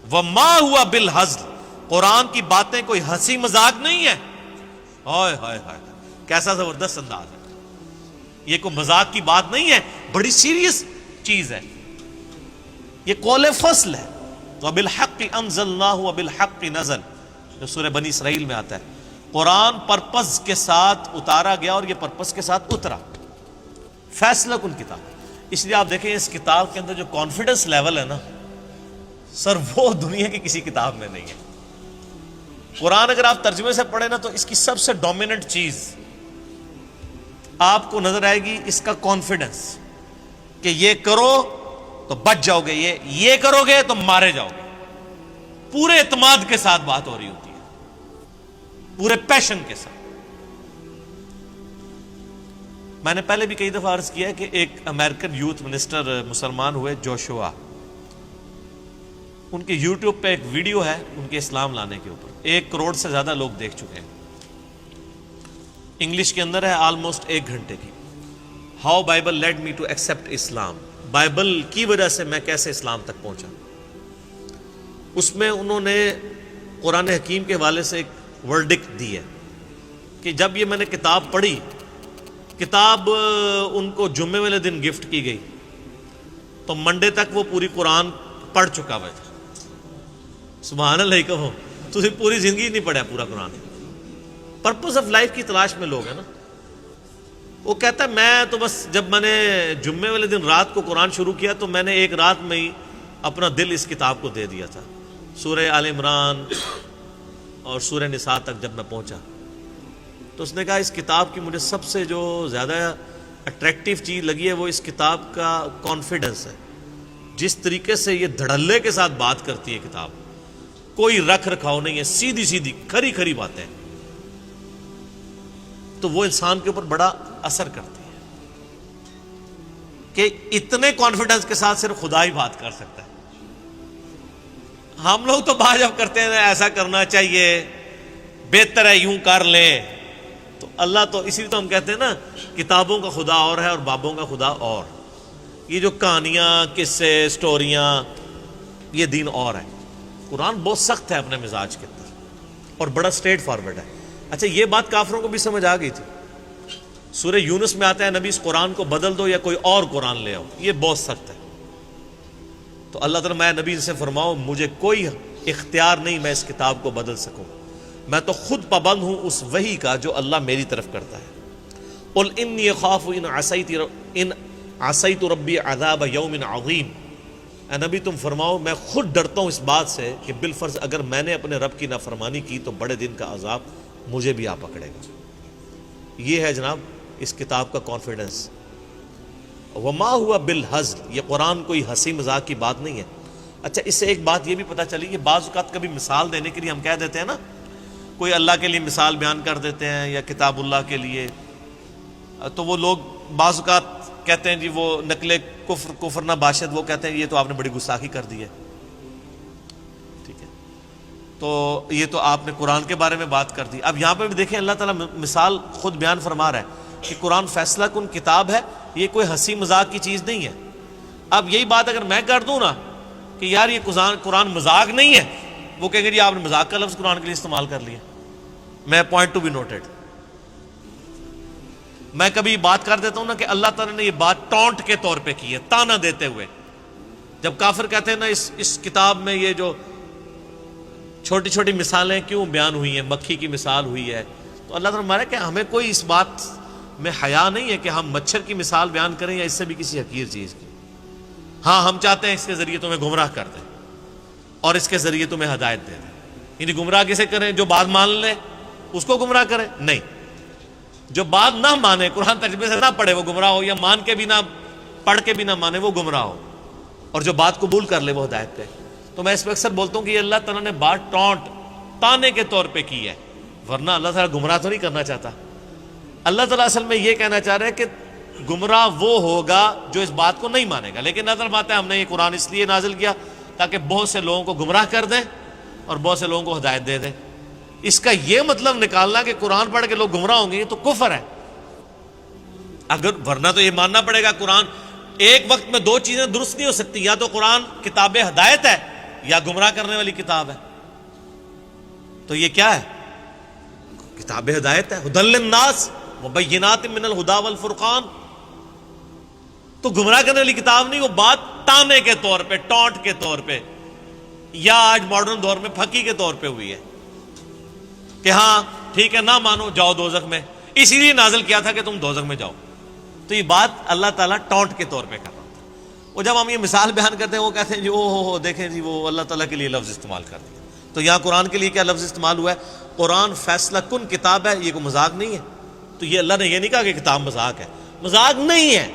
وما ہوا بالہزل، قرآن کی باتیں کوئی ہنسی مذاق نہیں ہے۔ ہائے ہائے ہائے، کیسا زبردست انداز ہے، یہ کوئی مذاق کی بات نہیں ہے، بڑی سیریس چیز ہے، یہ قول فصل ہے۔ وَبِالْحَقِّ أَنزَلْنَاهُ وَبِالْحَقِّ نَزَلَ، جو سورہ بنی اسرائیل میں آتا ہے۔ قرآن پرپز کے ساتھ اتارا گیا اور یہ پرپز کے ساتھ اترا، فیصلہ کن کتاب۔ اس لیے آپ دیکھیں اس کتاب کے اندر جو کانفیڈنس لیول ہے نا سر، وہ دنیا کی کسی کتاب میں نہیں ہے۔ قرآن اگر آپ ترجمے سے پڑھیں نا تو اس کی سب سے ڈومیننٹ چیز آپ کو نظر آئے گی اس کا کانفیڈنس، کہ یہ کرو تو بچ جاؤ گے، یہ کرو گے تو مارے جاؤ گے۔ پورے اعتماد کے ساتھ بات ہو رہی ہوتی ہے، پورے پیشن کے ساتھ۔ میں نے پہلے بھی کئی دفعہ عرض کیا ہے کہ ایک امریکن یوتھ منسٹر مسلمان ہوئے، جوشوا، ان کے یوٹیوب پہ ایک ویڈیو ہے ان کے اسلام لانے کے اوپر، 1 کروڑ سے زیادہ لوگ دیکھ چکے ہیں، انگلش کے اندر ہے، آلموسٹ 1 گھنٹے کی۔ How Bible lead me to accept Islam, Bible کی وجہ سے میں کیسے اسلام تک پہنچا۔ اس میں انہوں نے قرآن حکیم کے حوالے سے ایک ورڈکٹ دی ہے کہ جب یہ میں نے کتاب پڑھی، کتاب ان کو جمعے والے دن گفٹ کی گئی تو منڈے تک وہ پوری قرآن پڑھ چکا ہوا تھا۔ سبحان اللہ کہو، تجھے پوری زندگی نہیں پڑھا پورا قرآن۔ پرپز آف لائف کی تلاش میں لوگ ہیں نا۔ وہ کہتا ہے میں تو بس جب میں نے جمعے والے دن رات کو قرآن شروع کیا تو میں نے ایک رات میں ہی اپنا دل اس کتاب کو دے دیا تھا۔ سورہ آل عمران اور سورہ نساء تک جب میں پہنچا تو اس نے کہا اس کتاب کی مجھے سب سے جو زیادہ اٹریکٹیو چیز لگی ہے وہ اس کتاب کا کانفیڈنس ہے، جس طریقے سے یہ دھڑلے کے ساتھ بات کرتی ہے کتاب، کوئی رکھ رکھاؤ نہیں ہے، سیدھی سیدھی کھری کھری باتیں، تو وہ انسان کے اوپر بڑا اثر کرتی ہے کہ اتنے کانفیڈنس کے ساتھ صرف خدا ہی بات کر سکتا ہے۔ ہم لوگ تو بات جب کرتے ہیں ایسا کرنا چاہیے، بہتر ہے یوں کر لیں، تو اللہ تو اسی لیے تو ہم کہتے ہیں نا کتابوں کا خدا اور ہے اور بابوں کا خدا اور۔ یہ جو کہانیاں، قصے، سٹوریاں، یہ دین اور ہے۔ قرآن بہت سخت ہے اپنے مزاج کے اندر اور بڑا اسٹریٹ فارورڈ ہے۔ اچھا یہ بات کافروں کو بھی سمجھ آ گئی تھی۔ سورہ یونس میں آتا ہے نبی اس قرآن کو بدل دو یا کوئی اور قرآن لے آؤ، یہ بہت سخت ہے۔ تو اللہ تعالیٰ میں نبی سے فرماؤ مجھے کوئی اختیار نہیں میں اس کتاب کو بدل سکوں، میں تو خود پابند ہوں اس وحی کا جو اللہ میری طرف کرتا ہے۔ قل انی اخاف ان عصیت ربی عذاب یوم عظیم، اے نبی تم فرماؤ میں خود ڈرتا ہوں اس بات سے کہ بالفرض اگر میں نے اپنے رب کی نافرمانی کی تو بڑے دن کا عذاب مجھے بھی آ پکڑے گا۔ یہ ہے جناب اس کتاب کا کانفیڈنس۔ وما ہوا بالہزل، یہ قرآن کوئی ہنسی مذاق کی بات نہیں ہے۔ اچھا اس سے ایک بات یہ بھی پتہ چلی کہ بعض اوقات کبھی مثال دینے کے لیے ہم کہہ دیتے ہیں نا، کوئی اللہ کے لیے مثال بیان کر دیتے ہیں یا کتاب اللہ کے لیے، تو وہ لوگ بعض اوقات کہتے ہیں جی وہ نقل کفر نہ باشد، وہ کہتے ہیں یہ تو آپ نے بڑی گستاخی کر دی ہے، ٹھیک ہے، تو یہ تو آپ نے قرآن کے بارے میں بات کر دی۔ اب یہاں پہ بھی دیکھیں اللہ تعالیٰ مثال خود بیان فرما رہا ہے کہ قرآن فیصلہ کن کتاب ہے، یہ کوئی ہنسی مذاق کی چیز نہیں ہے۔ اب یہی بات اگر میں کر دوں نا کہ یار یہ قرآن مذاق نہیں ہے، وہ کہیں گے جی آپ نے مذاق کا لفظ قرآن کے لیے استعمال کر لیا۔ میں پوائنٹ ٹو بی نوٹڈ، میں کبھی بات کر دیتا ہوں نا کہ اللہ تعالیٰ نے یہ بات ٹونٹ کے طور پہ کی ہے، تانا دیتے ہوئے۔ جب کافر کہتے ہیں نا اس کتاب میں یہ جو چھوٹی چھوٹی مثالیں کیوں بیان ہوئی ہیں، مکھی کی مثال ہوئی ہے، تو اللہ تعالیٰ ہمارا کہ ہمیں کوئی اس بات میں حیا نہیں ہے کہ ہم مچھر کی مثال بیان کریں یا اس سے بھی کسی حقیر چیز کی۔ ہاں ہم چاہتے ہیں اس کے ذریعے تمہیں گمراہ کر دیں اور اس کے ذریعے تمہیں ہدایت دے دیں۔ یعنی گمراہ کسے کریں؟ جو بات مان لے اس کو گمراہ کریں؟ نہیں، جو بات نہ مانے، قرآن ترجمے سے نہ پڑھے وہ گمراہ ہو، یا مان کے بھی نہ پڑھ کے بھی نہ مانے وہ گمراہ ہو، اور جو بات قبول کر لے وہ ہدایت پہ۔ تو میں اس پہ اکثر بولتا ہوں کہ یہ اللہ تعالیٰ نے بات تانے کے طور پہ کی ہے، ورنہ اللہ تعالیٰ گمراہ تو نہیں کرنا چاہتا۔ اللہ تعالیٰ اصل میں یہ کہنا چاہ رہا ہے کہ گمراہ وہ ہوگا جو اس بات کو نہیں مانے گا، لیکن نظر آتا ہے ہم نے یہ قرآن اس لیے نازل کیا تاکہ بہت سے لوگوں کو گمراہ کر دیں اور بہت سے لوگوں کو ہدایت دے دیں۔ اس کا یہ مطلب نکالنا کہ قرآن پڑھ کے لوگ گمراہ ہوں گے، یہ تو کفر ہے۔ اگر ورنہ تو یہ ماننا پڑے گا قرآن ایک وقت میں دو چیزیں درست نہیں ہو سکتی، یا تو قرآن کتاب ہدایت ہے یا گمراہ کرنے والی کتاب ہے؟ تو یہ کیا ہے؟ کتاب ہدایت ہے، ھدی للناس وبینات من الہدی والفرقان. تو گمراہ کرنے والی کتاب نہیں، وہ بات تانے کے طور پہ، ٹونٹ کے طور پہ، یا آج ماڈرن دور میں پھکی کے طور پہ ہوئی ہے کہ ہاں ٹھیک ہے نہ مانو جاؤ دوزخ میں، اسی لیے نازل کیا تھا کہ تم دوزخ میں جاؤ. تو یہ بات اللہ تعالیٰ ٹونٹ کے طور پہ کر رہا تھا. وہ جب ہم یہ مثال بیان کرتے ہیں وہ کہتے ہیں جی او دیکھیں جی وہ اللہ تعالیٰ کے لیے لفظ استعمال کر دیا. تو یہاں قرآن کے لیے کیا لفظ استعمال ہوا ہے؟ قرآن فیصلہ کن کتاب ہے، یہ کوئی مذاق نہیں ہے. تو یہ اللہ نے یہ نہیں کہا کہ کتاب مذاق ہے، مذاق نہیں ہے.